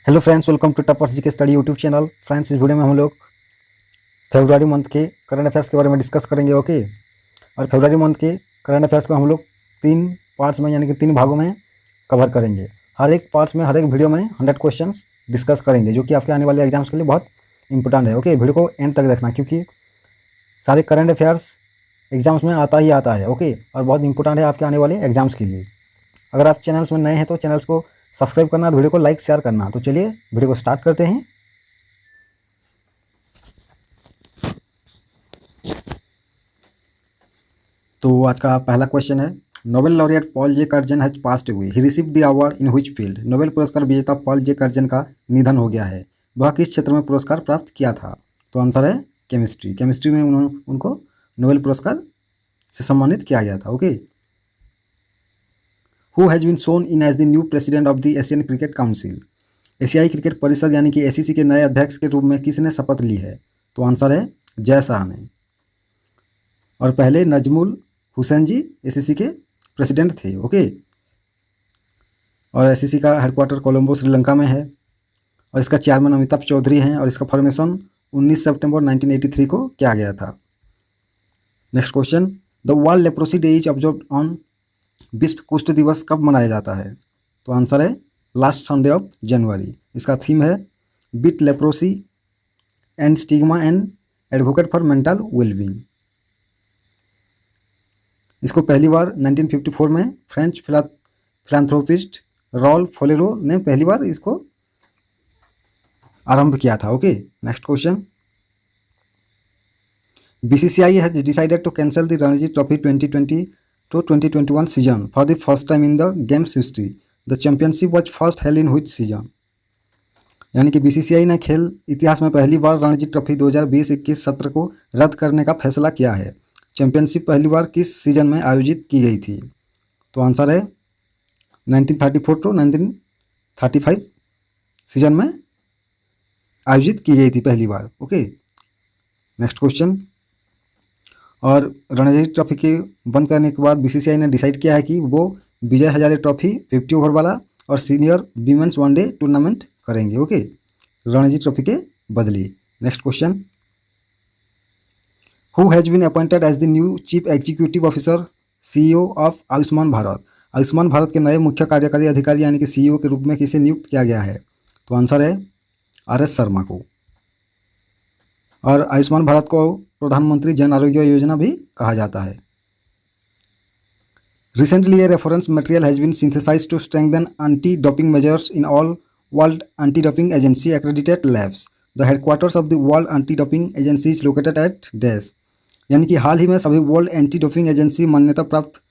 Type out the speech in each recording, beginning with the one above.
Hello friends, welcome to Toppers G K study YouTube channel. Friends, इस video में हम लोग फरवरी मंथ के करंट अफेयर्स के बारे में डिस्कस करेंगे। ओके, और फरवरी मंथ के करंट अफेयर्स को हम लोग 3 पार्ट्स में यानी कि 3 भागों में कवर करेंगे। हर एक पार्ट्स में, हर एक वीडियो में 100 क्वेश्चंस डिस्कस करेंगे, जो कि आपके आने वाले एग्जाम्स के लिए बहुत इंपॉर्टेंट है। ओके, वीडियो को एंड तक देखना, क्योंकि सारे करंट अफेयर्स एग्जाम्स में आता ही आता है। ओके, और बहुत इंपॉर्टेंट है आपके आने वाले एग्जाम्स के लिए। अगर आप चैनल्स में नए हैं तो चैनल्स को सब्सक्राइब करना और वीडियो को लाइक शेयर करना। तो चलिए वीडियो को स्टार्ट करते हैं। तो आज का पहला क्वेश्चन है, Nobel laureate Paul J Curzon has passed away, he received the award in which field. Nobel पुरस्कार विजेता पॉल जे कर्जन का निधन हो गया है, वह किस क्षेत्र में पुरस्कार प्राप्त किया था? तो आंसर है केमिस्ट्री। केमिस्ट्री में उनको नोबेल पुरस्कार से सम्मानित किया गया था। Okay, who has been sworn in as the new president of the Asian cricket council. एशियाई क्रिकेट परिषद यानी कि एसीसी के नए अध्यक्ष के रूप में किसने शपथ ली है? तो आंसर है जय शाह ने। और पहले नजमुल हुसैन जी एसीसी के प्रेसिडेंट थे। ओके, और एसीसी का हेडक्वार्टर कोलंबो श्रीलंका में है, और इसका चेयरमैन अमिताभ चौधरी हैं, और इसका फॉर्मेशन 19 सितंबर 1983 को किया गया था। Next question, the world leprosy day is observed on, विश्व कुष्ठ दिवस कब मनाया जाता है? तो आंसर है लास्ट संडे ऑफ जनवरी। इसका थीम है beat leprosy and stigma and advocate for mental wellbeing. इसको पहली बार 1954 में फ्रेंच फिलान्थ्रोपिस्ट रॉल फोलेरो ने पहली बार इसको आरंभ किया था। Okay, next question, BCCI has decided to cancel the Ranji trophy 2020 to 2021 season for the first time in the game's history. The championship was first held in which season? यानी कि बीसीसीआई ने खेल इतिहास में पहली बार रणजी ट्रॉफी 2020-21 सत्र को रद्द करने का फैसला किया है। चैंपियनशिप पहली बार किस सीजन में आयोजित की गई थी? तो आंसर है 1934 to 1935 सीजन में आयोजित की गई थी पहली बार। ओके, नेक्स्ट क्वेश्चन, और रणजी ट्रॉफी के बंद करने के बाद बीसीसीआई ने डिसाइड किया है कि वो विजय हजारे ट्रॉफी 50 ओवर वाला और सीनियर वीमेंस वनडे टूर्नामेंट करेंगे। ओके, रणजी ट्रॉफी के बदले। Next question, who has been appointed as the new chief executive officer CEO of Ayushman Bharat. Ayushman Bharat के नए मुख्य कार्यकारी अधिकारी यानी कि सीईओ के रूप में किसे नियुक्त किया गया है? तो आंसर है RS शर्मा को। और आयुष्मान भारत को प्रधानमंत्री जन आरोग्य योजना भी कहा जाता है। Recently a reference material has been synthesised to strengthen anti doping measures in all world anti doping agency accredited labs. The headquarters of the world anti doping agency is located at dash. यानी कि हाल ही में सभी world anti doping agency मान्यता प्राप्त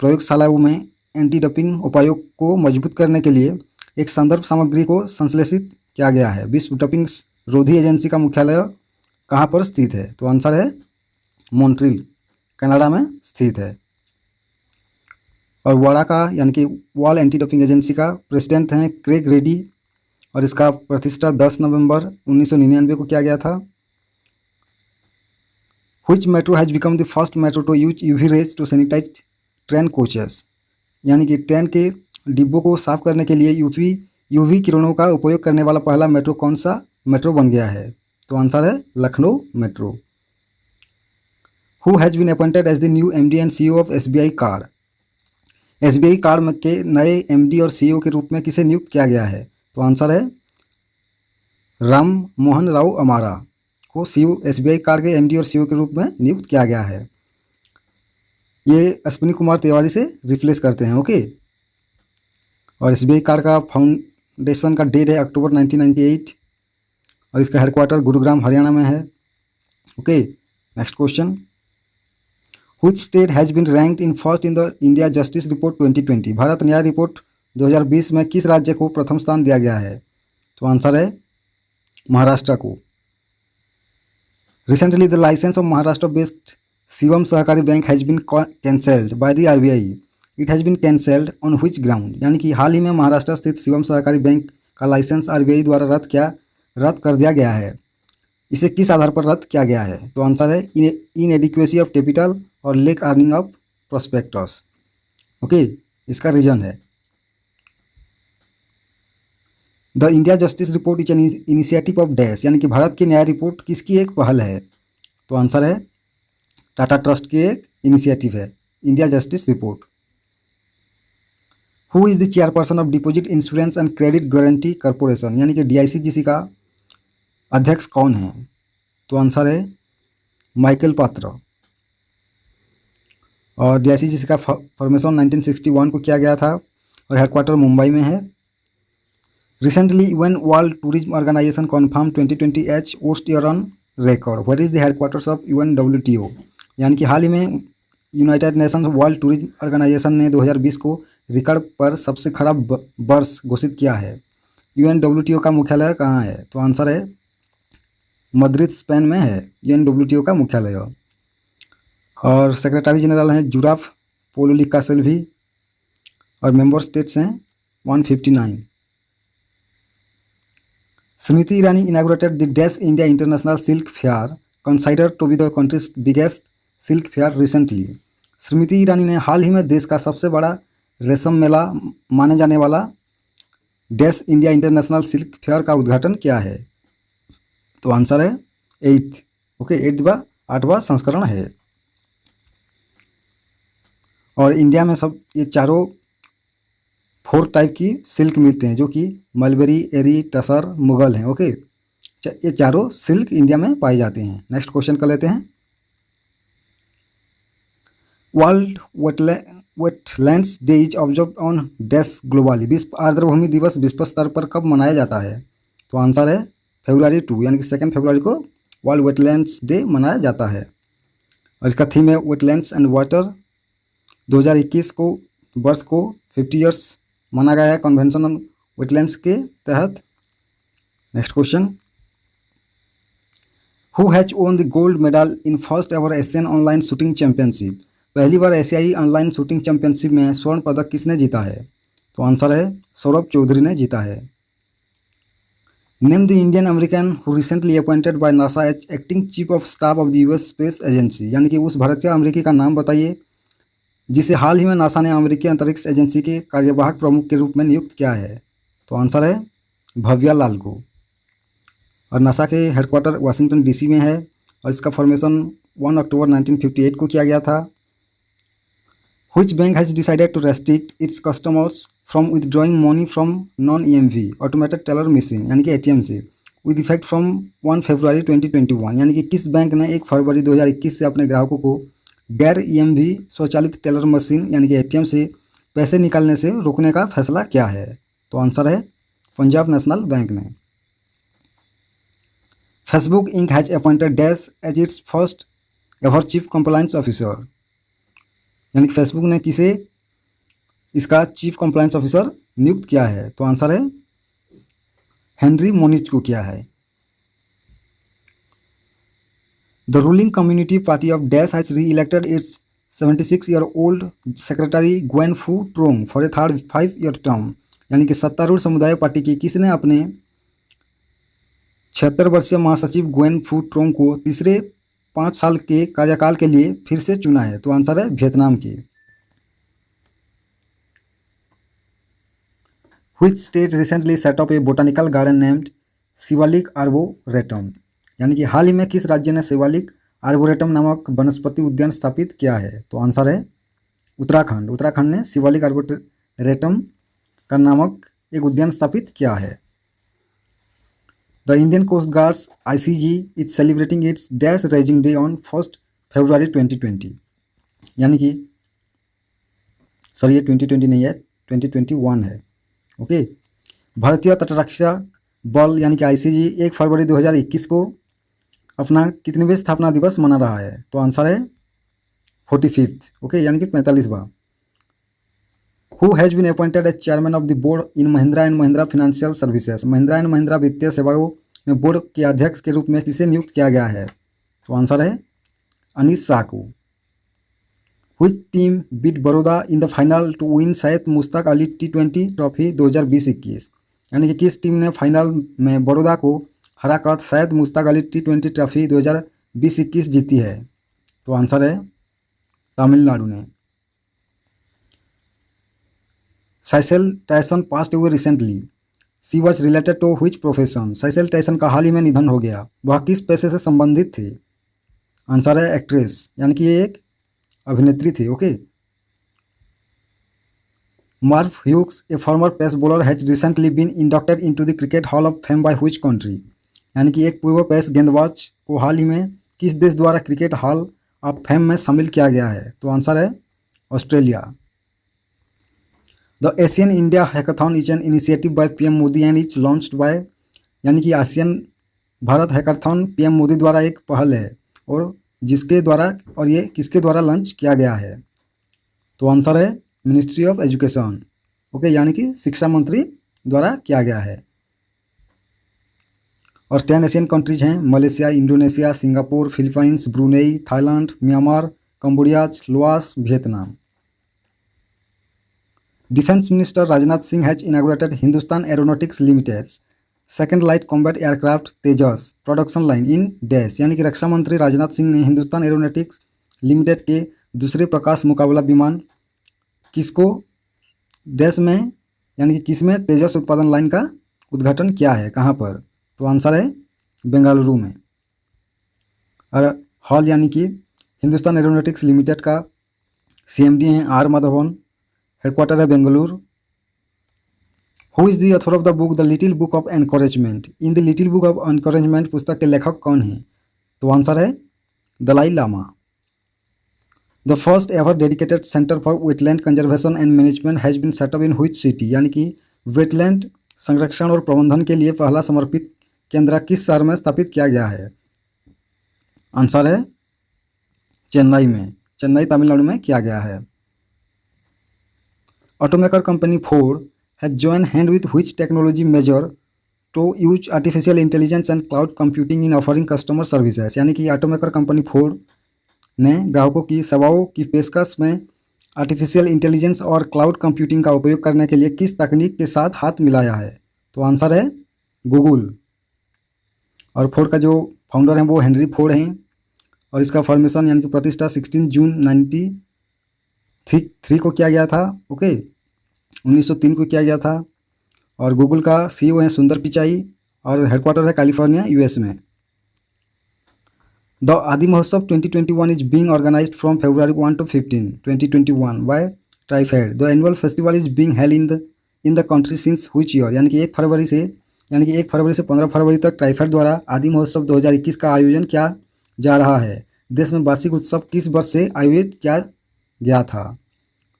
प्रयोगशालाओं में एंटी डोपिंग उपायों को मजबूत करने के लिए एक संदर्भ सामग्री को संश्लेषित किया गया है। विश्व डोपिंग रोधी एजेंसी का मुख्यालय कहाँ पर स्थित है? तो आंसर है मॉन्ट्रियल, कनाडा में स्थित है। और वाडा का यानी कि वर्ल्ड एंटी डोपिंग एजेंसी का प्रेसिडेंट हैं क्रेग रेडी, और इसका प्रतिष्ठा 10 नवंबर 1999 को किया गया था। Which metro has become the first metro to use UV rays to sanitise train coaches. यानी कि ट्रेन के डिब्बों को साफ करने के लिए यूवी किरणों का उपयोग करने वाला पहला मेट्रो कौन सा मेट्रो बन गया है? तो आंसर है Lucknow metro. Who has been appointed as the new MD and CEO of SBI card. SBI card के नए MD और CEO के रूप में किसे नियुक्त किया गया है? तो आंसर है राम मोहन राव अमारा को SBI कार्ड के MD और CEO के रूप में नियुक्त किया गया है। ये अश्विनी कुमार तिवारी से रिप्लेस करते हैं। ओके, और SBI कार्ड का फाउंडेशन का डेट है अक्टूबर 1998, और इसका हेडक्वार्टर गुरुग्राम हरियाणा में है। Okay, next question, which state has been ranked in first in the India justice report 2020। Bharat न्याय रिपोर्ट 2020 में किस राज्य को प्रथम स्थान दिया गया है? तो आंसर है महाराष्ट्र को। Recently the licence of Maharashtra based Shivam Sahakari bank has been cancelled by the RBI। It has been cancelled on which ground. यानी कि हाल ही में महाराष्ट्र स्थित शिवम सहकारी बैंक का लाइसेंस RBI द्वारा रद्द कर दिया गया है। इसे किस आधार पर रद्द किया गया है? तो आंसर है इनएडिक्वेसी ऑफ कैपिटल और lake earning of prospectus. Okay, इसका रीजन है। The India justice report is an initiative of dash, यानी कि भारत की न्याय रिपोर्ट किसकी एक पहल है? तो आंसर है टाटा ट्रस्ट की एक इनिशिएटिव है India justice report. Who is the chairperson of deposit insurance and credit guarantee corporation, यानी कि DICGC का अध्यक्ष कौन है? तो आंसर है माइकल पात्रा। और DICGC का फॉर्मेशन 1961 को किया गया था और हेडक्वार्टर मुंबई में है। Recently one World Tourism Organisation confirm 2020 as worst year on record, what is the headquarters of UNWTO, यानी कि हाल ही में United Nations World Tourism Organisation ने 2020 को रिकॉर्ड पर सबसे खराब वर्ष घोषित किया है। UNWTO का मुख्यालय कहाँ है? तो आंसर है मद्रिद, स्पेन में है UNWTO का मुख्यालय। और सेक्रेटरी जनरल हैं जुराफ पोलोलिका सेल्वी और मेंबर स्टेट्स हैं 159। Smriti Irani inaugurated the dash India international silk fair considered to be the country's biggest silk fair recently. Smriti Irani ने हाल ही में देश का सबसे बड़ा रेशम मेला माने जाने वाला dash India international silk fair का उद्घाटन किया है। तो आंसर है 8th, ओके 8वां संस्करण है। और इंडिया में सब ये चारों 4 टाइप की सिल्क मिलते हैं, जो कि मलबेरी, एरी, टसर, मुगल हैं। ओके, ये चारों सिल्क इंडिया में पाए जाते हैं। नेक्स्ट क्वेश्चन कर लेते हैं। World wetlands day is observe on dash globally, विश्व आर्द्रभूमि दिवस विश्व स्तर पर कब मनाया जाता है? तो आंसर है February 2, यानी कि 2 फरवरी को वर्ल्ड वेटलैंड्स डे मनाया जाता है। और इसका थीम है वेटलैंड्स एंड वाटर। 2021 को वर्ष को 50 ईयर्स माना गया है कन्वेंशन ऑन वेटलैंड्स के तहत। Next question, who has won the gold medal in first ever Asian online shooting championship, पहली बार एशियाई ऑनलाइन शूटिंग चैंपियनशिप में स्वर्ण पदक किसने जीता है? तो आंसर है सौरभ चौधरी ने जीता है। Name the Indian American who recently appointed by NASA as acting chief of staff of the US space agency, यानी कि उस भारतीय अमेरिकी का नाम बताइए जिसे हाल ही में नासा ने अमेरिकी अंतरिक्ष एजेंसी के कार्यवाहक प्रमुख के रूप में नियुक्त किया है। तो आंसर है भव्या लालगो। और नासा के हेडक्वार्टर वाशिंगटन DC में है और इसका फॉर्मेशन 1 अक्टूबर 1958 को किया गया था। Which bank has decided to restrict its customers from withdrawing money from non-EMV automated teller machine, यानी कि ATM से with effect from 1 फरवरी 2021, यानी कि किस बैंक ने 1 फरवरी 2021 से अपने ग्राहकों को गैर EMV स्वचालित टेलर मशीन यानी कि ATM से पैसे निकालने से रोकने का फैसला किया है? तो आंसर है पंजाब नेशनल बैंक ने। Facebook Inc has appointed dash as its first ever chief compliance officer, यानी कि फेसबुक ने किसे इसका चीफ कंप्लायंस ऑफिसर नियुक्त किया है? तो आंसर है हेनरी मोनिज को किया है। The ruling community party of dash has re-elected its 76-year-old secretary Nguyen Phu Trong for a third 5-year term, यानी कि सत्तारूढ़ समुदाय पार्टी की किसने अपने 76 वर्षीय महासचिव ग्वेन फू ट्रोंग को तीसरे 5 साल के कार्यकाल के लिए फिर से चुना है? तो आंसर है वियतनाम की। Which state recently set up a botanical garden named Shivalik arboretum, यानी कि हाल ही में किस राज्य ने शिवालिक आर्बोरेटम नामक वनस्पति उद्यान स्थापित किया है? तो आंसर है उत्तराखंड। उत्तराखंड ने शिवालिक आर्बोरेटम का नामक एक उद्यान स्थापित किया है। The Indian coast guards ICG is celebrating its dash raising day on 1 फरवरी 2020, यानी कि सॉरी ये 2020 नहीं है 2021 है। ओके, भारतीय तटरक्षा बल यानी कि ICG 1 फरवरी 2021 को अपना कितनीवें स्थापना दिवस मना रहा है? तो आंसर है 45th, ओके, यानी कि 45वां। Who has been appointed as chairman of the board in Mahindra and Mahindra financial services, Mahindra and Mahindra वित्तीय सेवाओं में बोर्ड के अध्यक्ष के रूप में किसे नियुक्त किया गया है? तो आंसर है अनीस शाह को। Which team beat Baroda in the final to win Syed Mushtaq Ali T20 trophy 2020-21, यानी कि किस टीम ने फाइनल में बड़ौदा को हराकर सैयद मुश्ताक अली T20 ट्रॉफी 2020-21 जीती है? तो आंसर है तमिलनाडु ने। Cicely Tyson passed away recently, she was related to which profession, Cicely Tyson का हाल ही में निधन हो गया, वह किस पेशे से संबंधित थी? आंसर है एक्ट्रेस, यानी कि ये एक अभिनेत्री थी। Okay. Merv Hughes, a former pace bowler, has recently been inducted into the cricket hall of fame by which country, यानी कि एक पूर्व पेस गेंदबाज को हाल ही में किस देश द्वारा क्रिकेट हॉल ऑफ फेम में शामिल किया गया है? तो आंसर है Australia. The Asian India hackathon is an initiative by PM Modi and is launched by, यानी कि ASEAN Bharat hackathon PM Modi द्वारा एक पहल है और जिसके द्वारा, और ये किसके द्वारा लॉन्च किया गया है? तो आंसर है मिनिस्ट्री ऑफ एजुकेशन। ओके, यानी कि शिक्षा मंत्री द्वारा किया गया है। और 10 एशियन कंट्रीज हैं, Malaysia, Indonesia, Singapore, Philippines, Brunei, Thailand, Myanmar, Cambodia, Laos, Vietnam. Defence minister Rajnath Singh has inaugurated Hindustan aeronautics limiteds second light combat aircraft Tejas production line in dash, यानी कि रक्षा मंत्री राजनाथ सिंह ने हिंदुस्तान एरोनॉटिक्स लिमिटेड के दूसरे प्रकाश मुकाबला विमान किसको डैश में, यानी कि किस में तेजस उत्पादन लाइन का उद्घाटन किया है, कहाँ पर? तो आंसर है बेंगलुरु में। और हॉल, यानी कि हिंदुस्तान एरोनॉटिक्स लिमिटेड का CMD हैं आर माधवन, हेडक्वार्टर है Bengaluru. Who is the author of the book the little book of encouragement, in the little book of encouragement पुस्तक के लेखक कौन हैं? तो आंसर है Dalai Lama. The first ever dedicated centre for wetland conservation and management has been set up in which city, यानी कि wetland संरक्षण और प्रबंधन के लिए पहला समर्पित केंद्र किस शहर में स्थापित किया गया है? आंसर है चेन्नई में, चेन्नई तमिलनाडु में किया गया है। Automaker company Ford has join hand with which technology major to use artificial intelligence and cloud computing in offering customer services, यानी कि ऑटोमेकर कंपनी फोर्ड ने ग्राहकों की सेवाओं की पेशकश में आर्टिफिशियल इंटेलिजेंस और क्लाउड कंप्यूटिंग का उपयोग करने के लिए किस तकनीक के साथ हाथ मिलाया है? तो आंसर है गूगल। और फोर्ड का जो फाउंडर हैं वो हेनरी फोर्ड हैं और इसका फॉर्मेशन, यानी कि प्रतिष्ठा 16 जून 1903 को किया गया था। ओके, 1903 को किया गया था। और गूगल का CEO हैं सुंदर पिचाई और हेडक्वार्टर है कैलिफोर्निया US में। The Aadi Mahotsav 2021 is being organised from February 1 to 15, 2021 by TRIFED. The annual festival is being held in the country since which year, यानी कि 1 फरवरी से 15 फरवरी तक ट्राइफेड द्वारा आदि महोत्सव 2021 का आयोजन किया जा रहा है। देश में वार्षिक उत्सव किस वर्ष से आयोजित किया गया था?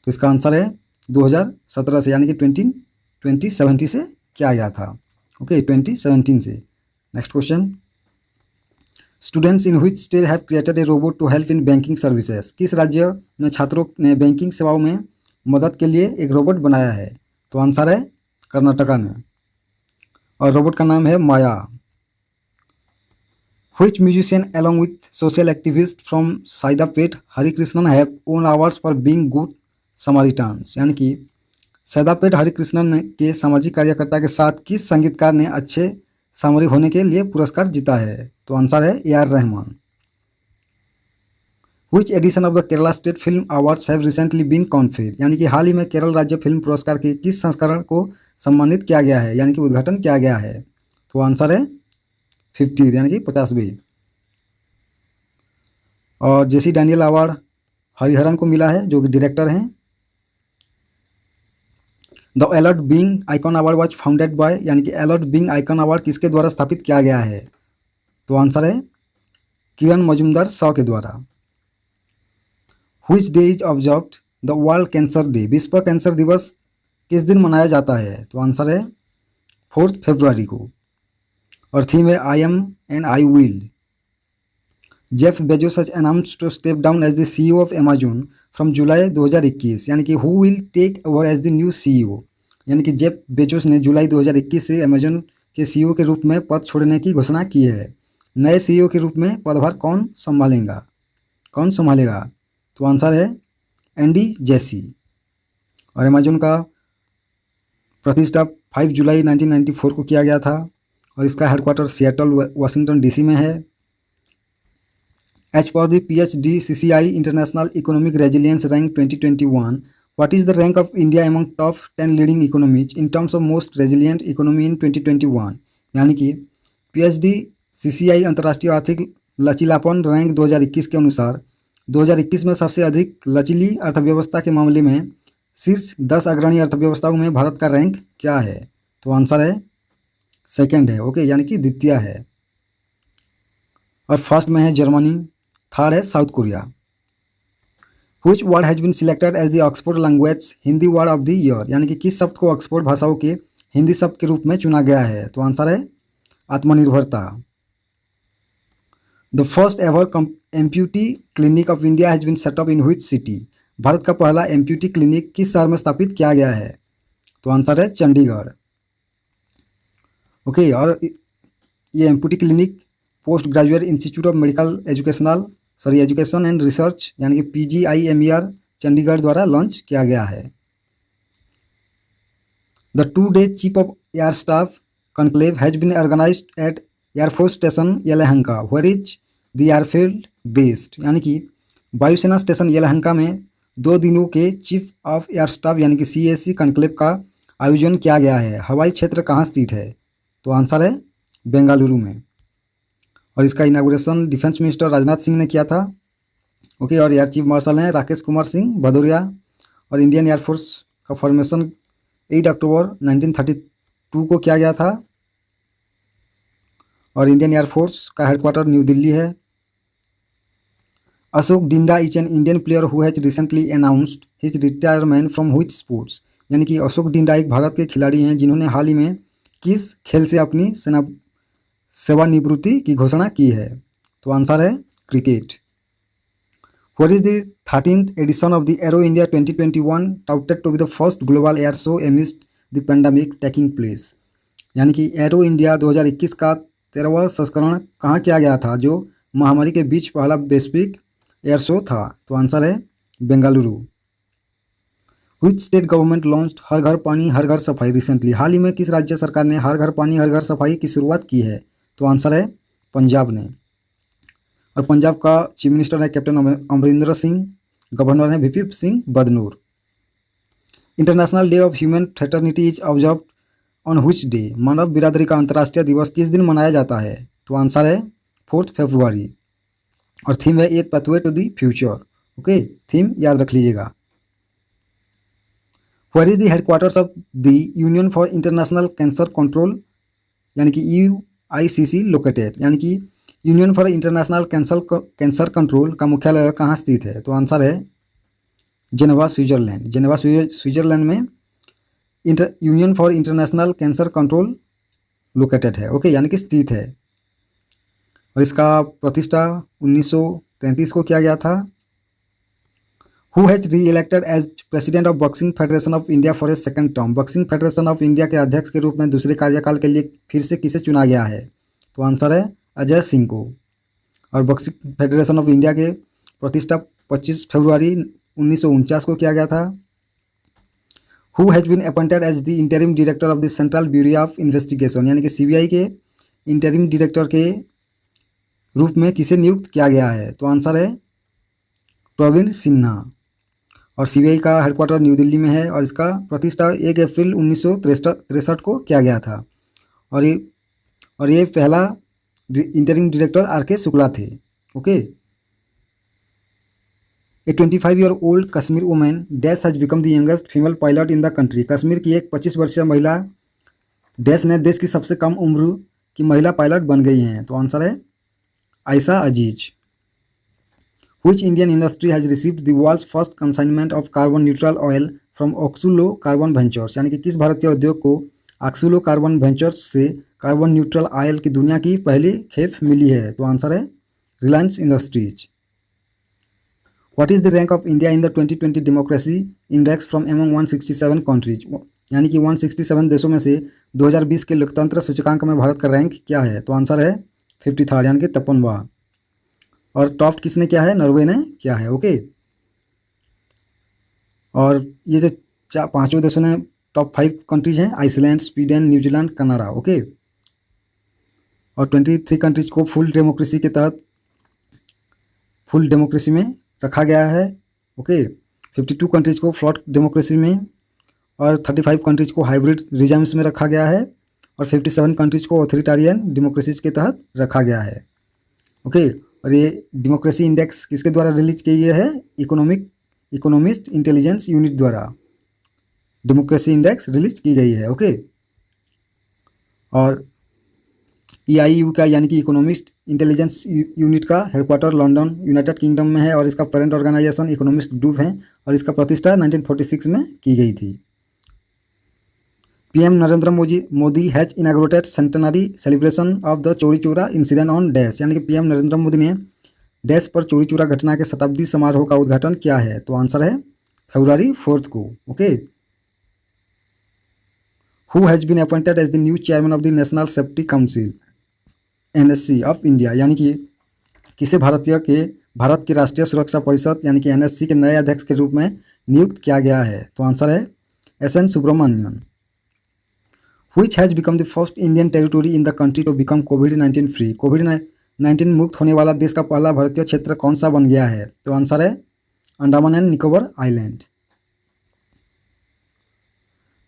तो इसका आंसर है 2017 से, यानी कि 2017 से किया गया था। ओके, 2017 से। Next question, students in which state have created a robot to help in banking services, किस राज्य में छात्रों ने बैंकिंग सेवाओं में मदद के लिए एक रोबोट बनाया है? तो आंसर है कर्नाटका में और रोबोट का नाम है माया। Which musician along with social activists from Saidapet Harikrishnan have won awards for being good Samaritans, यानी कि सैदापेट हरिकृष्णन के सामाजिक कार्यकर्ता के साथ किस संगीतकार ने अच्छे सामरिक होने के लिए पुरस्कार जीता है? तो आंसर है AR Rahman. Which edition of the Kerala State Film Awards have recently been conferred, यानी कि हाल ही में केरल राज्य फिल्म पुरस्कार के किस संस्करण को सम्मानित किया गया है, यानी कि उद्घाटन किया गया है? तो आंसर है 50, यानी कि 50वीं। और जेसी डैनियल अवार्ड हरिहरन को मिला है जो कि डायरेक्टर हैं। The alert being icon award was founded by, यानी कि अलर्ट बीइंग आइकॉन अवार्ड किसके द्वारा स्थापित किया गया है? तो आंसर है किरण मजुमदार शॉ के द्वारा। Which day is observed the world cancer day, विश्व कैंसर दिवस किस दिन मनाया जाता है? तो आंसर है 4 फरवरी को। और थीम है I am and I will. Jeff Bezos has announced to step down as the CEO of Amazon from July 2021, यानी कि who will take over as the new CEO, यानी कि जेफ बेजोस ने जुलाई 2021 से अमेजॉन के CEO के रूप में पद छोड़ने की घोषणा की है। नए CEO के रूप में पदभार कौन संभालेगा? तो आंसर है एंडी जेसी। और अमेजॉन का प्रतिष्ठा 5 जुलाई 1994 को किया गया था और इसका हेडक्वार्टर सिएटल वाशिंगटन DC में है। As per the PHD CCI international economic resilience rank 2021, what is the rank of India among top 10 leading economies in terms of most resilient economy in 2021, यानी कि पीएचडी सीसीआई अंतर्राष्ट्रीय आर्थिक लचीलापन rank 2021 के अनुसार 2021 में सबसे अधिक लचीली अर्थव्यवस्था के मामले में शीर्ष 10 अग्रणी अर्थव्यवस्थाओं में भारत का रैंक क्या है? तो आंसर है सेकंड है, ओके, यानी कि द्वितीय है। और फर्स्ट में है जर्मनी, थर्ड है South Korea. Which word has been selected as the Oxford language Hindi word of the year, यानी कि किस शब्द को ऑक्सफोर्ड भाषाओं के हिंदी शब्द के रूप में चुना गया है? तो आंसर है आत्मनिर्भरता। The first ever amputee clinic of India has been set up in which city, Bharat का पहला एम्प्यूटी क्लिनिक किस शहर में स्थापित किया गया है? तो आंसर है चंडीगढ़, ओके। और ये amputee clinic post graduate institute of medical education and research यानी कि PGIMER चंडीगढ़ द्वारा लॉन्च किया गया है। The 2-day chief of air staff conclave has been organised at air force station Yelahanka where is the airfield based, यानी कि वायुसेना स्टेशन येलहंका में 2 दिनों के चीफ ऑफ एयर स्टाफ यानी कि CAC कॉन्क्लेव का आयोजन किया गया है। हवाई क्षेत्र कहाँ स्थित है? तो आंसर है बेंगलुरु में। और इसका inauguration defence minister Rajnath Singh ने किया था, ओके। और एयर चीफ मार्शल हैं राकेश कुमार सिंह भदौरिया। और इंडियन एयरफोर्स का फॉर्मेशन 8 अक्टूबर 1932 को किया गया था। और इंडियन एयरफोर्स का हेडक्वार्टर न्यू दिल्ली है। Ashok Dinda is an Indian player who has recently announced his retirement from which sports, यानी कि अशोक डिंडा एक भारत के खिलाड़ी हैं जिन्होंने हाल ही में किस खेल से अपनी सेवानिवृत्ति की घोषणा की है? तो आंसर है cricket. What is the 13th edition of the Aero India 2021 touted to be the first global air show amidst the pandemic taking place, यानी कि एरो इंडिया 2021 का 13वां संस्करण कहाँ किया गया था जो महामारी के बीच पहला वैश्विक एयर शो था? तो आंसर है Bengaluru. Which state government launched Har Ghar Pani हर घर सफाई रिसेंटली, हाल ही में किस राज्य सरकार ने हर घर पानी हर घर सफाई की शुरुआत की है? तो आंसर है पंजाब ने। और पंजाब का चीफ मिनिस्टर है कैप्टन अमरिंदर सिंह, गवर्नर है VP Singh Badnore. International day of human fraternity is observe on which day, मानव बिरादरी का अंतर्राष्ट्रीय दिवस किस दिन मनाया जाता है? तो आंसर है 4 फरवरी। और थीम है a pathway to the future, okay, theme याद रख लीजिएगा। Where is the headquarters of the union for international cancer control, यानी कि UICC लोकेटेड, यानी कि union for international cancer control का मुख्यालय कहाँ स्थित है? तो आंसर है जेनेवा स्विट्जरलैंड। जेनेवा स्विट्जरलैंड में union for international cancer control located है, ओके, यानी कि स्थित है। और इसका प्रतिष्ठा 1933 को किया गया था। Who has re-elected as president of boxing federation of India for a second term, boxing federation of India के अध्यक्ष के रूप में दूसरे कार्यकाल के लिए फिर से किसे चुना गया है? तो आंसर है अजय सिंह को। और बॉक्सिंग फेडरेशन ऑफ इंडिया के प्रतिष्ठा 25 फरवरी 1949 को किया गया था। Who has been appointed as the interim director of the central bureau of investigation, यानी कि CBI के इंटरिम डायरेक्टर के रूप में किसे नियुक्त किया गया है? तो आंसर है प्रवीण सिन्हा। और CBI का हेडक्वार्टर न्यू दिल्ली में है। और इसका प्रतिष्ठा 1 अप्रैल 1963 को किया गया था। और ये पहला इंटरिम डायरेक्टर RK शुक्ला थे, okay. A 25-year-old Kashmir women dash has become the youngest female pilot in the country, Kashmir की एक 25 वर्षीय महिला डैश ने देश की सबसे कम उम्र की महिला पायलट बन गई हैं। तो आंसर है आयशा अजीज। Which Indian industry has received the world's first consignment of carbon neutral oil from Oxulo Carbon Ventures, यानी कि किस भारतीय उद्योग को ऑक्सुलो कार्बन वेंचर्स से कार्बन न्यूट्रल ऑयल की दुनिया की पहली खेप मिली है? तो आंसर है Reliance industries. What is the rank of India in the 2020 democracy index from among 167 countries, यानी कि 167 देशों में से 2020 के लोकतंत्र सूचकांक में भारत का रैंक क्या है? तो आंसर है 53rd, यानी कि 53वां। और टॉप किसने किया है? नॉर्वे ने किया है, ओके। और ये जो 5 देशों ने टॉप 5 कंट्रीज हैं Iceland, Sweden, New Zealand, Canada, okay. और 23 कंट्रीज को फुल डेमोक्रेसी के तहत फुल डेमोक्रेसी में रखा गया है, ओके। 52 कंट्रीज को फ्लॉट डेमोक्रेसी में और 35 कंट्रीज को हाइब्रिड रिजाइम्स में रखा गया है और 57 कंट्रीज को ऑथोरिटेरियन डेमोक्रेसीज के तहत रखा गया है। ओके, और ये डेमोक्रेसी इंडेक्स किसके द्वारा रिलीज की गई है? इकोनॉमिस्ट इंटेलिजेंस यूनिट द्वारा डेमोक्रेसी इंडेक्स रिलीज की गई है। ओके, और EIU का यानी कि इकोनॉमिस्ट इंटेलिजेंस यूनिट का हेडक्वार्टर लंदन यूनाइटेड किंगडम में है और इसका पेरेंट ऑर्गेनाइजेशन इकोनॉमिस्ट ग्रुप है और इसका प्रतिष्ठा 1946 में की गई थी। PM Narendra Modi has inaugurated centenary celebration of the Chauri Chaura incident on dash, यानी कि PM नरेंद्र मोदी ने डैश पर चौरी चौरा घटना के शताब्दी समारोह का उद्घाटन किया है? तो आंसर है February 4 को। Okay, who has been appointed as the new chairman of the national safety council NSC of India, यानी कि किसे भारत की राष्ट्रीय सुरक्षा परिषद यानी कि NSC के नए अध्यक्ष के रूप में नियुक्त किया गया है? तो आंसर है SN Subramanian. Which has become the first Indian territory in the country to become COVID-19 free? COVID-19 मुक्त होने वाला देश का पहला भारतीय क्षेत्र कौन सा बन गया है? तो आंसर है Andaman and Nicobar island.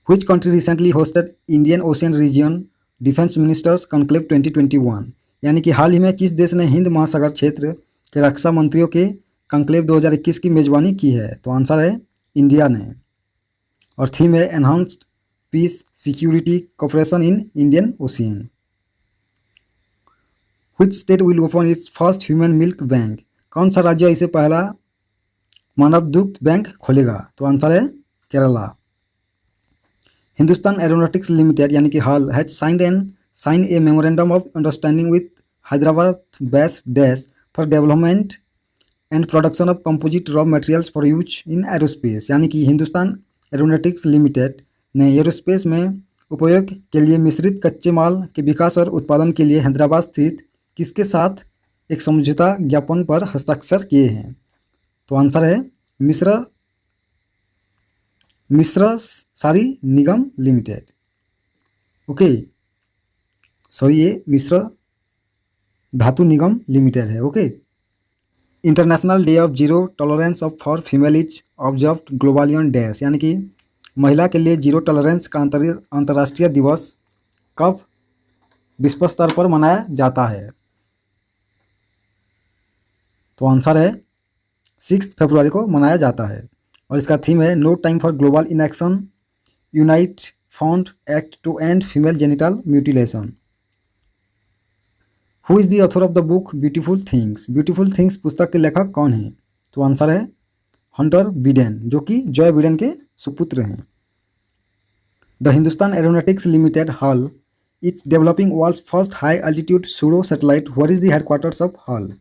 Which country recently hosted Indian Ocean Region Defense Ministers Conclave 2021? यानी कि हाल ही में किस देश ने हिंद महासागर क्षेत्र के रक्षा मंत्रियों के कंक्लेव 2021 की मेजबानी की है? तो आंसर है इंडिया ने, और थीम है enhanced piece security cooperation in Indian ocean. Which state will open its first human milk bank? कौन सा राज्य इसे पहला मानव दुग्ध बैंक खोलेगा? तो आंसर है केरला। हिंदुस्तान एरोनॉटिक्स लिमिटेड यानी कि हाल has sign a memorandum of understanding with Hyderabad based dash for development and production of composite raw materials for use in aerospace, यानी कि हिंदुस्तान एरोनॉटिक्स लिमिटेड ने एरोस्पेस में उपयोग के लिए मिश्रित कच्चे माल के विकास और उत्पादन के लिए हैदराबाद स्थित किसके साथ एक समझौता ज्ञापन पर हस्ताक्षर किए हैं? तो आंसर है मिश्र सारी निगम लिमिटेड। ओके, सॉरी, ये मिश्र धातु निगम लिमिटेड है। Okay, international day of zero tolerance of for female is observed globally on dash, यानी कि महिला के लिए जीरो टॉलरेंस का अंतर्राष्ट्रीय दिवस कब विश्व स्तर पर मनाया जाता है? तो आंसर है 6 फरवरी को मनाया जाता है और इसका थीम है no time for global inaction unite fund act to end female genital mutilation. Who is the author of the book beautiful things? Beautiful things पुस्तक के लेखक कौन हैं? तो आंसर है हंटर बिडेन, जो कि जॉय बिडेन के सुपुत्र हैं। The Hindustan aeronautics limited HAL is developing world's first high altitude pseudo satellite, what is the headquarters of HAL?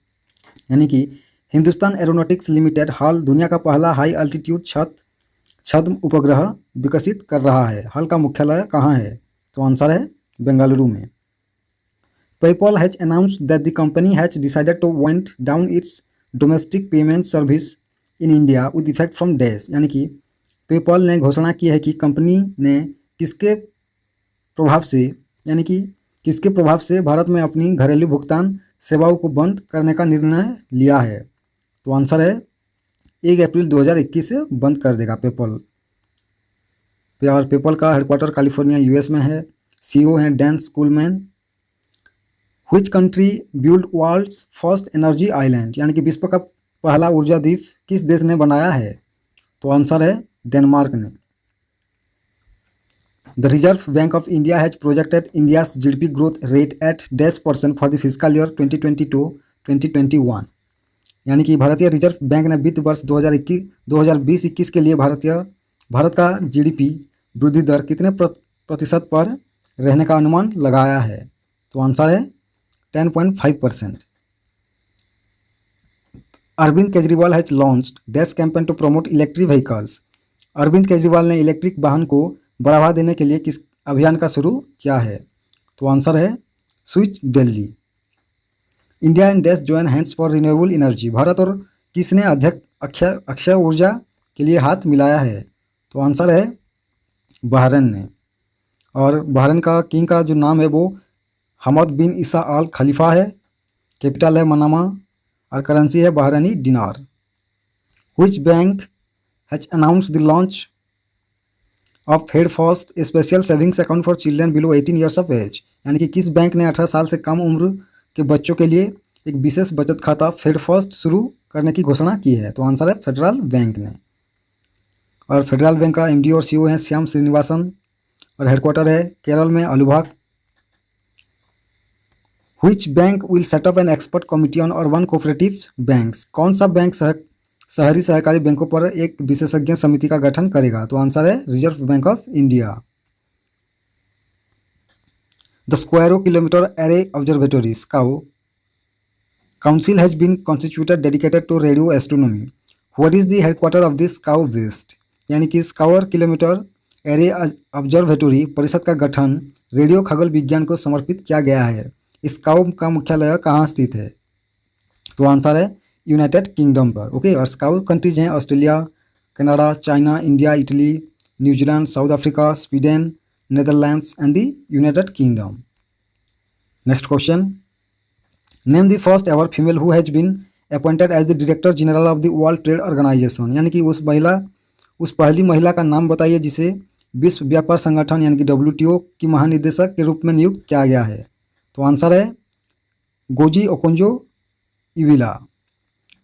यानी कि हिंदुस्तान एरोनॉटिक्स लिमिटेड हल दुनिया का पहला हाई अल्टीट्यूड छद्म उपग्रह विकसित कर रहा है। हल का मुख्यालय कहाँ है? तो आंसर है बेंगलुरु में। PayPal has announced that the company has decided to wind down its domestic payment service in India with effect from dash, यानी कि पेपॉल ने घोषणा की है कि कंपनी ने किसके प्रभाव से भारत में अपनी घरेलू भुगतान सेवाओं को बंद करने का निर्णय लिया है? तो आंसर है 1 अप्रैल 2021 से बंद कर देगा पेपॉल। पेपॉल का हेडक्वार्टर कैलिफोर्निया US में है। CEO हैं Dan स्कूलमैन। Which country built world's first energy island, यानी कि विश्व का पहला ऊर्जा द्वीप किस देश ने बनाया है? तो आंसर है डेनमार्क ने। The reserve bank of India has projected India's GDP growth rate at %, for the physical year 2022-2021, यानी कि भारतीय रिजर्व बैंक ने वित्त वर्ष 2020-21 के लिए भारत का GDP वृद्धि दर कितने प्रतिशत पर रहने का अनुमान लगाया है? तो आंसर है 10.5%। Arvind Kejriwal has launched dash campaign to promote electric vehicles. Arvind Kejriwal ने इलेक्ट्रिक वाहन को बढ़ावा देने के लिए किस अभियान का शुरू किया है? तो आंसर है switch Delhi. India and dash join hands for renewable energy, Bharat और किसने अक्षय ऊर्जा के लिए हाथ मिलाया है? तो आंसर है बहरीन ने, और बहरीन का किंग का जो नाम है वो हमद बिन ईसा अल खलीफा है। कैपिटल है मनामा और करेंसी है Bahraini dinar. Which bank has announced the launch of fed first special savings account for children below 18 years of age. यानी कि किस बैंक ने 18 साल से कम उम्र के बच्चों के लिए एक विशेष बचत खाता फेड फर्स्ट शुरू करने की घोषणा की है? तो आंसर है फेडरल बैंक ने। और फेडरल बैंक का एमडी और सीईओ हैं श्याम श्रीनिवासन और हेडक्वार्टर है केरल में Alibag. Which bank will set up an expert committee on urban cooperative banks? कौन सा बैंक शहरी सहकारी बैंकों पर एक विशेषज्ञ समिति का गठन करेगा? तो आंसर है Reserve bank of India. The square kilometre array observatory SKAO council has been constituted dedicated to radio astronomy. What is the headquarter of this SCAO based? यानी कि स्कावर किलोमीटर एरे ऑब्जर्वेटरी परिषद का गठन रेडियो खगोल विज्ञान को समर्पित किया गया है। स्काओ का मुख्यालय कहाँ स्थित है? तो आंसर है यूनाइटेड किंगडम पर। ओके, और स्काओ कंट्रीज हैं Australia, Canada, China, India, Italy, New Zealand, South Africa, Sweden, Netherlands and the United Kingdom. Next question, name the first ever female who has been appointed as the director general of the world trade organisation. यानी कि उस पहली महिला का नाम बताइए जिसे विश्व व्यापार संगठन यानी कि WTO की महानिदेशक के रूप में नियुक्त किया गया है? तो आंसर है गोजी ओकोंजो इविला।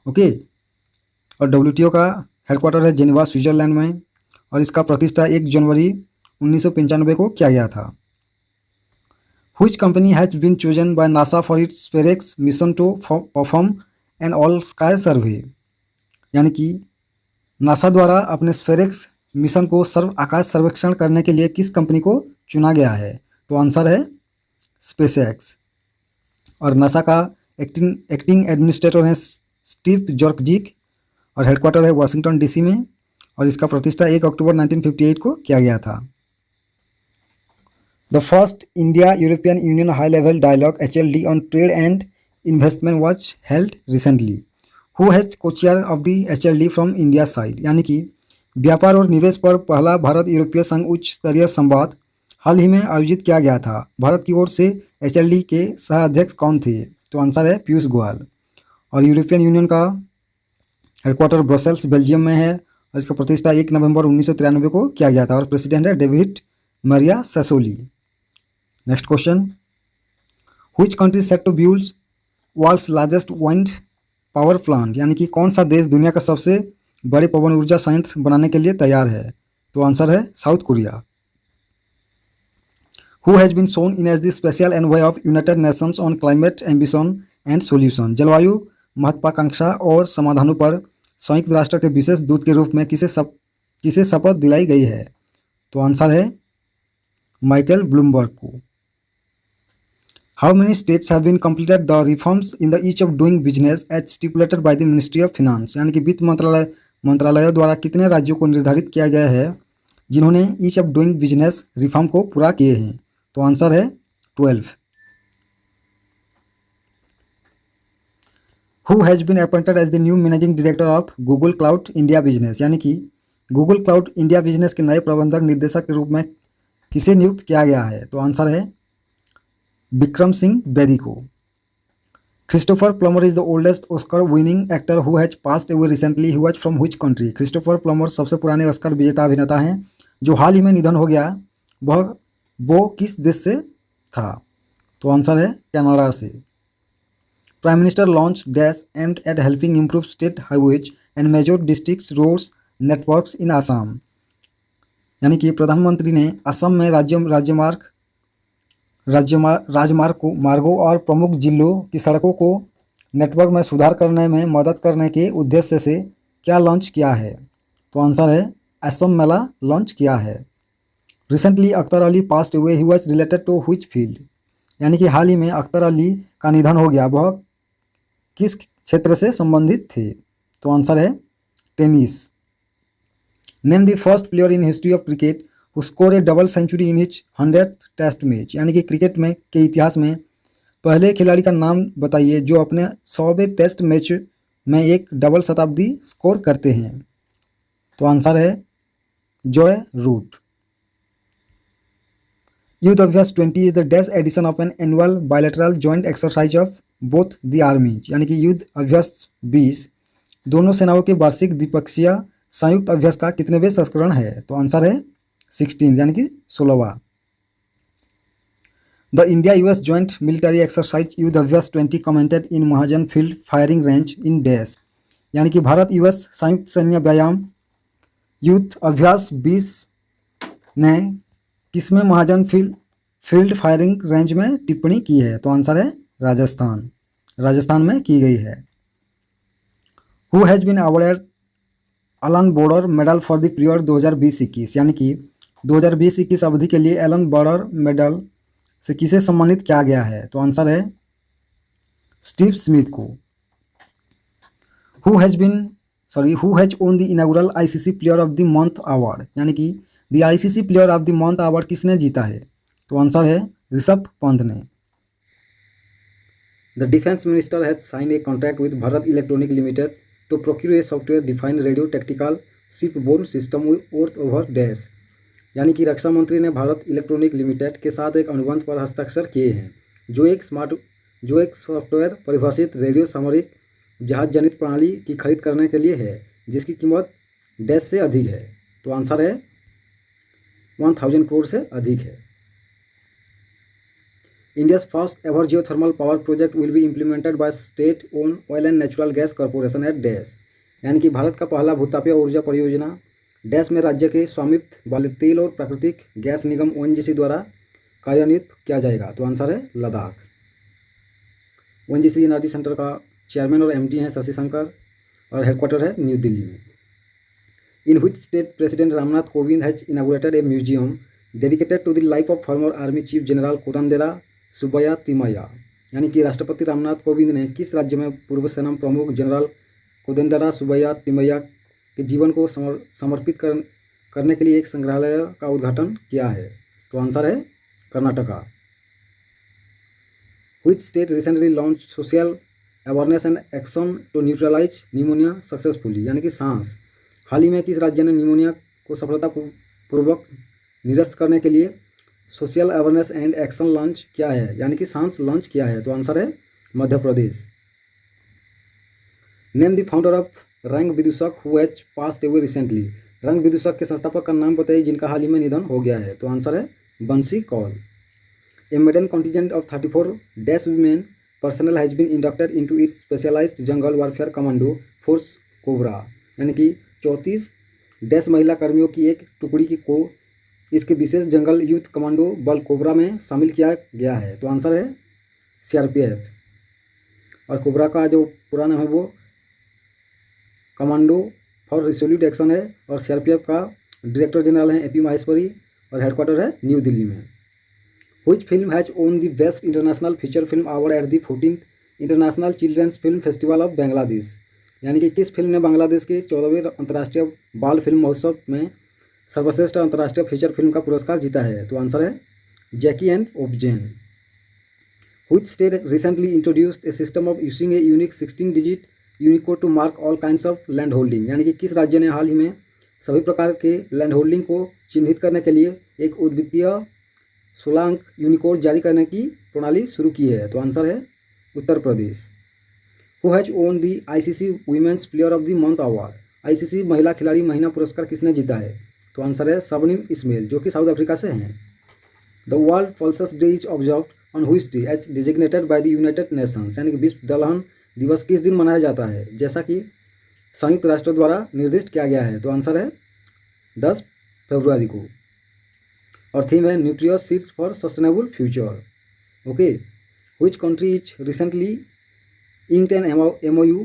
ओके, और WTO का हेडक्वार्टर है जेनेवा स्विट्जरलैंड में और इसका प्रतिष्ठा 1 जनवरी 1995 को किया गया था। Which company has been chosen by NASA for its SpaceX mission to perform an all-sky survey? यानी कि नासा द्वारा अपने SpaceX मिशन को आकाश सर्वेक्षण करने के लिए किस कंपनी को चुना गया है? तो आंसर है SpaceX। और नासा का एक्टिंग एडमिनिस्ट्रेटर हैं स्टीव जॉर्जिक और हेडक्वार्टर है वाशिंगटन DC में और इसका प्रतिष्ठा 1 अक्टूबर 1958 को किया गया था। The first India-European Union high-level dialogue (HLD) on trade and investment was held recently. Who has co-chair of the HLD from India side? यानी कि व्यापार और निवेश पर पहला भारत यूरोपीय संघ उच्च स्तरीय संवाद हाल ही में आयोजित किया गया था। भारत की ओर से HLD के सह अध्यक्ष कौन थे? तो आंसर है पीयूष गोयल। और यूरोपियन यूनियन का हेडक्वार्टर ब्रसेल्स बेल्जियम में है और इसका प्रतिष्ठा 1 नवंबर 1993 को किया गया था और प्रेसिडेंट है David Maria Sassoli. Next question, which country set to build world's largest wind power plant? यानी कि कौन सा देश दुनिया का सबसे बड़े पवन ऊर्जा संयंत्र बनाने के लिए तैयार है? तो आंसर है South Korea. Who has been sworn in as the special envoy of United Nations on climate ambition and solution? जलवायु महत्वाकांक्षा और समाधानों पर संयुक्त राष्ट्र के विशेष दूत के रूप में किसे शपथ दिलाई गई है? तो आंसर है माइकल ब्लूमबर्ग को। How many states have been completed the reforms in the ease of doing business as stipulated by the ministry of finance? यानी कि वित्त मंत्रालय द्वारा कितने राज्यों को निर्धारित किया गया है जिन्होंने ease of doing business reform को पूरा किए हैं? तो आंसर है 12। Who has been appointed as the new managing director of Google cloud India business? यानी कि गूगल क्लाउड इंडिया बिजनेस के नए प्रबंधक निर्देशक के रूप में किसे नियुक्त किया गया है? तो आंसर है विक्रम सिंह बेदी को। Christopher Plummer is the oldest Oscar winning actor who has passed away recently. He was from which country? Christopher Plummer सबसे पुराने ऑस्कर विजेता अभिनेता हैं जो हाल ही में निधन हो गया। वो किस देश से था? तो आंसर है कनाडा से। Prime minister launch dash aimed at helping improve state highways and major district roads networks in Assam. यानी कि प्रधानमंत्री ने असम में राजमार्गों और प्रमुख जिलों की सड़कों को नेटवर्क में सुधार करने में मदद करने के उद्देश्य से क्या लॉन्च किया है? तो आंसर है असम मेला लॉन्च किया है। Recently Akhtar Ali passed away, he was related to which field? यानी कि हाल ही में अख्तर अली का निधन हो गया, वह किस क्षेत्र से संबंधित थे? तो आंसर है tennis. Name the first player in history of cricket who score a double century in his 100th test match? यानी कि क्रिकेट में के इतिहास में पहले खिलाड़ी का नाम बताइए जो अपने 100वें टेस्ट मैच में एक डबल शताब्दी स्कोर करते हैं। तो आंसर है Joy root. Yudh Abhyas 20 is the dash edition of an annual bilateral joint exercise of both the armies? यानी कि युद्ध अभ्यास 20 दोनों सेनाओं के वार्षिक द्विपक्षीय संयुक्त अभ्यास का कितनेवें संस्करण है? तो आंसर है 16 यानी कि 16वां। The India US joint military exercise Yudh Abhyas 20 commenced in Mahajan field firing range in dash, यानी कि भारत यूएस संयुक्त सैन्य व्यायाम युद्ध अभ्यास 20 ने किसमें महाजन फील्ड फायरिंग रेंज में टिप्पणी की है? तो आंसर है राजस्थान में की गई है। Who has been awarded Allan Border medal for the period 2020-21, यानी कि 2020-21 अवधि के लिए एलन बॉर्डर मेडल से किसे सम्मानित किया गया है? तो आंसर है स्टीव स्मिथ को। Who has won the inaugural ICC player of the month award, यानी कि the ICC player of the month award किसने जीता है? तो आंसर है ऋषभ पंत ने। The defence minister has sign a contract with Bharat Electronic Limited to procure a software defined radio tactical shipborne system with over dash, यानी कि रक्षा मंत्री ने भारत इलेक्ट्रॉनिक लिमिटेड के साथ एक अनुबंध पर हस्ताक्षर किए हैं जो एक सॉफ्टवेयर परिभाषित रेडियो सामरिक जहाज जनित प्रणाली की खरीद करने के लिए है जिसकी कीमत डैश से अधिक है। तो आंसर है 1000 करोड़ से अधिक है। India's first ever geothermal power project will be implemented by state owned oil and natural gas corporation at dash, यानी कि भारत का पहला भूतापीय ऊर्जा परियोजना डैश में राज्य के स्वामित्व वाले तेल और प्राकृतिक गैस निगम ओएनजीसी द्वारा कार्यान्वित किया जाएगा। तो आंसर है लद्दाख। ओएनजीसी एनर्जी सेंटर का चेयरमैन और एमडी हैं शशि शंकर और हेडक्वार्टर है न्यू दिल्ली में। In which state president Ramnath Kovind has inaugurated a museum dedicated to the life of former army chief general Kodendera Subayya Thimayya, यानी कि राष्ट्रपति रामनाथ कोविंद ने किस राज्य में पूर्व सेना प्रमुख जनरल कोदेंडरा सुब्बैया तिम्मैया के जीवन को समर्पित करने के लिए एक संग्रहालय का उद्घाटन किया है? तो आंसर है Karnataka. Which state recently launch social awareness and action to neutralise pneumonia successfully, यानी कि सांस, हाल ही में किस राज्य ने निमोनिया को सफलतापूर्वक निरस्त करने के लिए social awareness and action launch किया है, यानी कि सांस लॉन्च किया है? तो आंसर है Madhya Pradesh. Name the founder of Rang Vidushak who has passed away recently, Rang Vidushak के संस्थापक का नाम बताइए जिनका हाल ही में निधन हो गया है? तो आंसर है Bansi Kaul. A maiden contingent of 34 dash women personnel has been inducted into its specialised jungle warfare commando force COBRA, यानी कि 34 डैश महिला कर्मियों की एक टुकड़ी को इसके विशेष जंगल युद्ध कमांडो बल कोबरा में शामिल किया गया है? तो आंसर है सीआरपीएफ। और कोबरा का जो पूरा नाम है वो कमांडो फॉर रिसोल्यूट एक्शन है और सीआरपीएफ का डायरेक्टर जनरल हैं एपी माहेश्वरी और हेडक्वार्टर है न्यू दिल्ली में। Which film has won the best international feature film award at the 14th international children's film festival of Bangladesh, यानी कि किस फिल्म ने बांग्लादेश के 14वें अंतर्राष्ट्रीय बाल फिल्म महोत्सव में सर्वश्रेष्ठ अंतर्राष्ट्रीय फीचर फिल्म का पुरस्कार जीता है? तो आंसर है जैकी एंड ओबजेन। Which state recently introduced a system of using a unique 16-digit unicode to mark all kinds of land holding, यानी कि किस राज्य ने हाल ही में सभी प्रकार के लैंड होल्डिंग को चिन्हित करने के लिए एक अद्वितीय 16 अंक यूनिकोड जारी करने की प्रणाली शुरू की है? तो आंसर है Uttar Pradesh. Who has won the ICC women's player of the month award, ICC महिला खिलाड़ी महीना पुरस्कार किसने जीता है? तो आंसर है शबनीम इस्माइल जो कि साउथ अफ्रीका से हैं। The world pulses day is observed on which day as designated by the United Nations, यानी कि विश्व दलहन दिवस किस दिन मनाया जाता है जैसा कि संयुक्त राष्ट्र द्वारा निर्दिष्ट किया गया है? तो आंसर है 10 फरवरी को। और थीम है nutritious seeds for sustainable future. Okay, which country is recently inked an MOU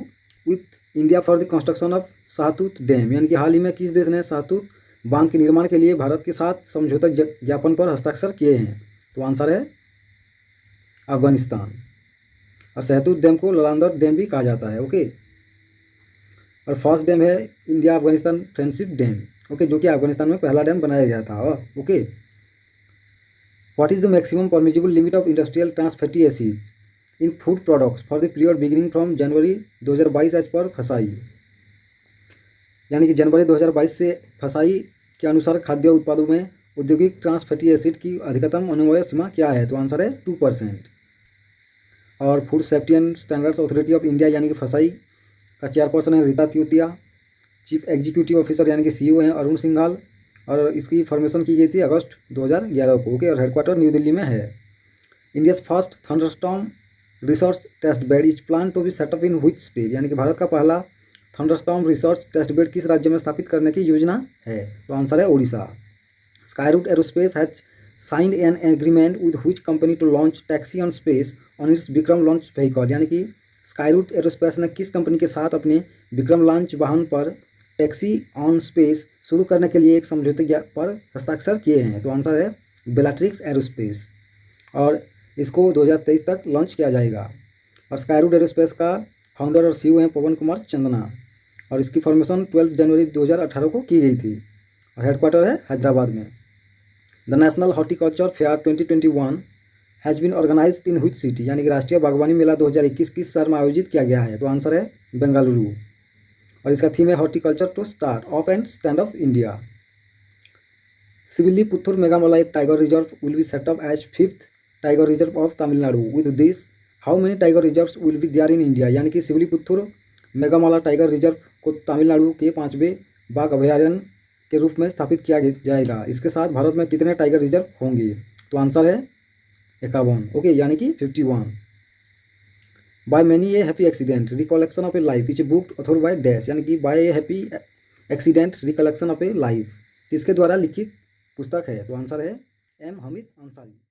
with India for the construction of Shahtoot dam, यानी कि हाल ही में किस देश ने शाहतूत बांध के निर्माण के लिए भारत के साथ समझौता ज्ञापन पर हस्ताक्षर किए हैं? तो आंसर है अफगानिस्तान। और शाहतूत डैम को ललांदर डैम भी कहा जाता है। ओके, और फर्स्ट डैम है India Afghanistan friendship dam, okay, जो कि अफगानिस्तान में पहला डैम बनाया गया था। Okay, what is the maximum permissible limit of industrial trans fatty acids in food products for the period beginning from January 2022 as per FSSAI, यानी कि जनवरी 2022 से फसाई के अनुसार खाद्य उत्पादों में औद्योगिक ट्रांस फैटी एसिड की अधिकतम अनुमेय सीमा क्या है? तो आंसर है 2%। और food safety and standards authority of India, यानी कि फसाई का चेयरपर्सन है Rita Teotia. Chief executive officer यानी कि CEO हैं अरुण सिंघाल, और इसकी फॉर्मेशन की गई थी अगस्त 2011 को। ओके, और हेडक्वार्टर न्यू दिल्ली में है। India's first thunderstorm research test bed is plan to be setup in which state, यानी कि भारत का पहला थंडरस्टॉर्म रिसर्च टेस्ट बेड किस राज्य में स्थापित करने की योजना है? तो आंसर है Orissa. Skyroot aerospace has signed an agreement with which company to launch taxi on space on its Vikram launch vehicle, यानी कि स्काईरूट एरोस्पेस ने किस कंपनी के साथ अपने विक्रम लॉन्च वाहन पर टैक्सी ऑन स्पेस शुरू करने के लिए एक समझौते पर हस्ताक्षर किए हैं? तो आंसर है बेलाट्रिक्स एरोस्पेस, और इसको 2023 तक लॉन्च किया जाएगा। और स्काईरूट एरोस्पेस का फाउंडर और CEO हैं पवन कुमार चंदना, और इसकी फॉर्मेशन 12 जनवरी 2018 को की गई थी, और हेडक्वार्टर है हैदराबाद में। The national horticulture fair 2021 has been organised in which city, यानी कि राष्ट्रीय बागवानी मेला 2021 किस शहर में आयोजित किया गया है? तो आंसर है बेंगलुरु, और इसका थीम है horticulture to start of and stand of India. Srivilliputhur Megamalai tiger reserve will be set up as 5th tiger reserve of Tamil Nadu. With this how many tiger reserves will be there in India, यानी कि सिविलीपुथुर मेघामला tiger reserve को तमिलनाडु के 5वें बाघ अभयारण्य के रूप में स्थापित किया जाएगा। इसके साथ भारत में कितने टाइगर रिजर्व होंगे? तो आंसर है 51, ओके, यानी कि 51। By many a happy accident recollection of a life is booked author by dash, यानी कि by a happy accident recollection of a life किसके द्वारा लिखित पुस्तक है? तो आंसर है M. हामिद अंसारी।